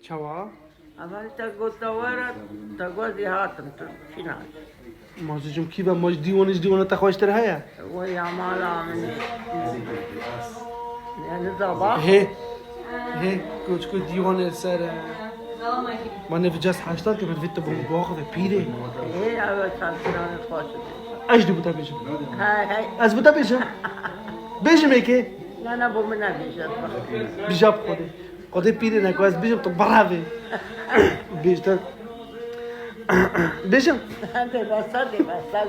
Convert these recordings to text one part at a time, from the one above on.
چوا؟ اول تا گوتوارد تا گوزی هاتم تو چیناش مازه جم کی و ماش دیوانه تخواشتر هیا؟ وی عمال آمنی یعنی زبا هی کوچکو دیوانه سر من نفجاس 80 که من تو بوم باخذ پیره ای اول سلطنان خواسته اجدی بوتا بیشم های از بوتا بیشم که نه بوم نمیشه بیشم خود پیره نکو از بیشم تو براوی بیشتر بیشم دیوسا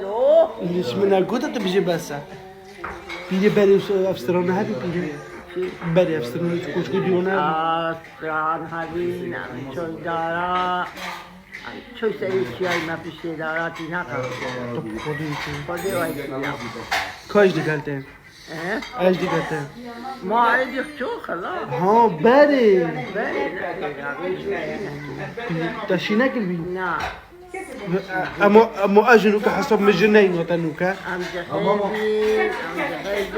لو لیش من نگوتا تو بیشه بسا پیره بری افسرانه هدی پیره بری افسرانه کوچکو دیوانه آستران هدی نمی چوی دارا چوی سری چیای ما پیشتی دارا تی نکنم تو خودی وای کاش دیگلته ايش دي قلتها؟ ما عندي خشوع خلاص ها باري باري تشيناك البي نعم أمو أجنوك حسب مجنين وتنوكا أم جهازي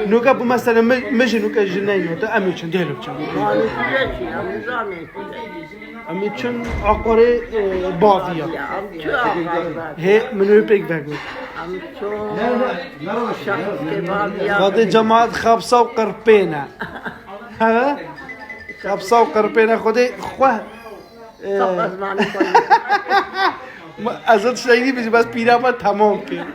نوكا بمثلا مجنوك جنين وتا أمي شن ديالو بشن ما نتجاشي أم نظامي أمي شن عقاري بافيا أم شو أقرب هي منو بيك باكو أم شو شخص كبابيا هذه جماعة خبصة وقربينا ها خبصة وقربينا خدي خواه صف أزماني كله ازت شنیدی بس پیرامون تمام کرد